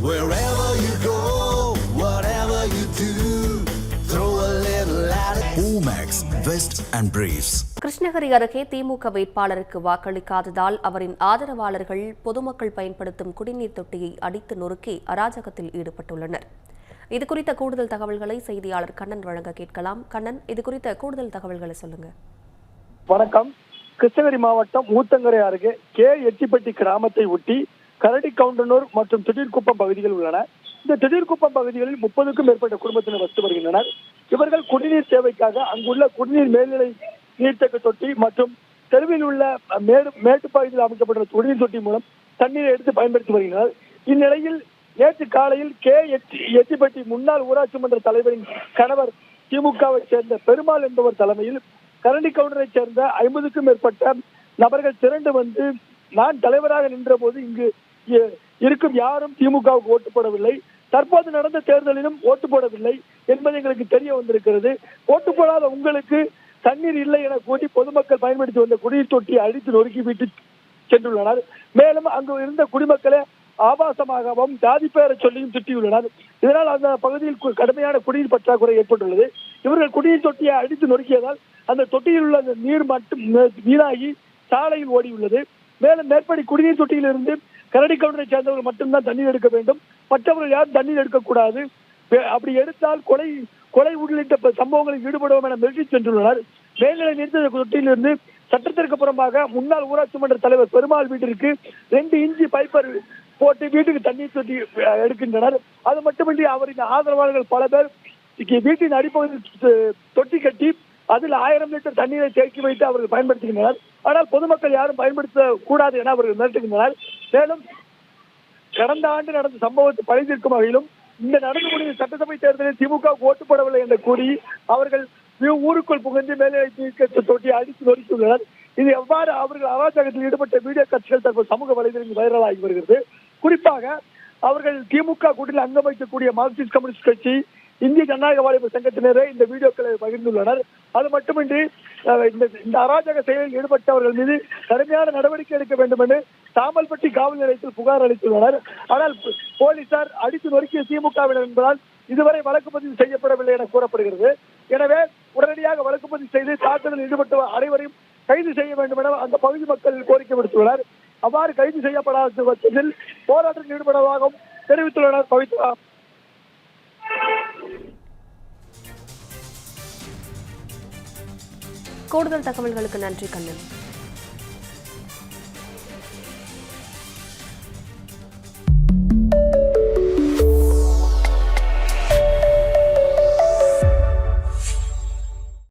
Wherever you go, whatever you do, throw a little at it. Omax, Vest and Briefs. Krishnagiri அருகே திமுக வேட்பாளருக்கு வாக்களிக்காததால் அவரின் ஆதரவாளர்கள் பொதுமக்கள் பயன்படுத்தும் குடிநீர் தொட்டியை அடித்து நொறுக்கி அராஜகத்தில் ஈடுபட்டுள்ளனர். இதுகுறித்த கூடுதல் தகவல்களை செய்தியாளர் கண்ணன் வழங்க கேட்கலாம். கண்ணன், இதுகுறித்த கூடுதல் தகவல்களை சொல்லுங்க. வணக்கம். கிருஷ்ணகிரி மாவட்டம் ஊத்தங்கரை அருகே எச்சிப்பட்டி கிராமத்தை ஒட்டி கரடிக்கவுண்டனூர் மற்றும் திடீர்குப்பம் பகுதிகள் உள்ளன. இந்த திடீர்குப்பம் பகுதிகளில் 30க்கும் மேற்பட்ட குடும்பத்தினர் வசித்து வருகின்றனர். இவர்கள் குடிநீர் தேவைக்காக அங்குள்ள குடிநீர் மேல்நிலை நீர்த்தேக்க தொட்டி மற்றும் தெருவில் உள்ள மேட்டுப்பகுதியில் அமைக்கப்பட்ட குடிநீர் தொட்டி மூலம் தண்ணீரை எடுத்து பயன்படுத்தி வருகின்றனர். இந்நிலையில் நேற்று காலையில் எச்சிப்பட்டி முன்னாள் ஊராட்சி மன்ற தலைவரின் கணவர் திமுகவை சேர்ந்த பெருமாள் என்பவர் தலைமையில் கரடிக்கவுண்டரை சேர்ந்த 50க்கும் மேற்பட்ட நபர்கள் திரண்டு வந்து நான் தலைவராக நின்ற போது இங்கு இருக்கும் யாரும் திமுகவுக்கு ஓட்டு போடவில்லை, தற்போது நடந்த தேர்தலிலும் ஓட்டு போடவில்லை என்பது எங்களுக்கு தெரிய வந்திருக்கிறது. ஓட்டு போடாத உங்களுக்கு தண்ணீர் இல்லை என கூறி பொதுமக்கள் பயன்படுத்தி வந்த குடிநீர் தொட்டியை அடித்து நொறுக்கி விட்டு சென்றுள்ளனர். மேலும் அங்கு இருந்த குடிமக்களை ஆபாசமாகவும் ஜாதி பெயரை சொல்லியும் திட்டியுள்ளனர். இதனால் அந்த பகுதியில் கடுமையான குடிநீர் பற்றாக்குறை ஏற்பட்டுள்ளது. இவர்கள் குடிநீர் தொட்டியை அடித்து நொறுக்கியதால் அந்த தொட்டியில் உள்ள அந்த நீர் மட்டும் வீணாகி சாலையில் ஓடியுள்ளது. மேலும் மேற்படி குடிநீர் தொட்டியிலிருந்து கரடிக்கவுண்டரை சேர்ந்தவர்கள் மட்டும்தான் தண்ணீர் எடுக்க வேண்டும், மற்றவர்கள் யாரும் தண்ணீர் எடுக்கக்கூடாது. அப்படி எடுத்தால் கொலை உள்ளிட்ட சம்பவங்களில் ஈடுபடுவோம் என மிரட்டி சென்றுள்ளனர். மேல்நிலை நீர்த்தேக்க தொட்டியிலிருந்து சட்டத்திற்கு புறம்பாக முன்னாள் ஊராட்சி மன்ற தலைவர் பெருமாள் வீட்டிற்கு 2 இன்ச்சு பைப்பர் போட்டு வீட்டுக்கு தண்ணீர் தொட்டி எடுக்கின்றனர். அது மட்டுமின்றி அவரின் ஆதரவாளர்கள் பல பேர் வீட்டின் அடிப்பகுதியில் தொட்டி கட்டி அதில் 1000 லிட்டர் தண்ணீரை தேக்கி வைத்து அவர்கள் பயன்படுத்துகின்றனர். ஆனால் பொதுமக்கள் யாரும் பயன்படுத்த கூடாது என அவர்கள் மிரட்டுகின்றனர். மேலும் கடந்த ஆண்டு நடந்த சம்பவத்தை பழிதீர்க்கும் வகையிலும் இந்த நடந்து முடிந்த சட்டசபை தேர்தலில் திமுக ஓட்டு போடவில்லை என்று கூறி அவர்கள் ஊருக்குள் புகுந்து மேலே தொட்டி அடித்து நொறுக்கியுள்ளனர். இது எவ்வாறு அவர்கள் அராஜகத்தில் ஈடுபட்ட வீடியோ காட்சிகள் தற்போது சமூக வலைதளங்களில் வைரலாகி வருகிறது. குறிப்பாக அவர்கள் திமுக கூட்டத்தில் அங்கம் வைக்கக்கூடிய மார்க்சிஸ்ட் கம்யூனிஸ்ட் கட்சி, இந்திய ஜனநாயக வாலிபர் சங்கத்தினரே இந்த வீடியோக்களை பகிர்ந்துள்ளனர். அது மட்டுமின்றி இந்த அராஜக செயலில் ஈடுபட்டவர்கள் மீது கடுமையான நடவடிக்கை எடுக்க வேண்டும் என்று சாம்பல்பட்டி காவல் நிலையத்தில் புகார் அளித்துள்ளனர். ஆனால் போலீசார் அடித்து நொறுக்கிய திமுகவினர் என்பதால் இதுவரை வழக்கு பதிவு செய்யப்படவில்லை என கூறப்படுகிறது. எனவே உடனடியாக வழக்கு பதிவு செய்து தாக்குதலில் ஈடுபட்ட அனைவரையும் கைது செய்ய வேண்டும் என அந்த பகுதி மக்கள் கோரிக்கை விடுத்துள்ளனர். அவ்வாறு கைது செய்யப்படாத பட்சத்தில் போராட்டத்தில் ஈடுபடுவதாகவும் தெரிவித்துள்ளனர். பவித்ரா. கூடுதல் தகவல்களுக்கு நன்றி கண்ணன்.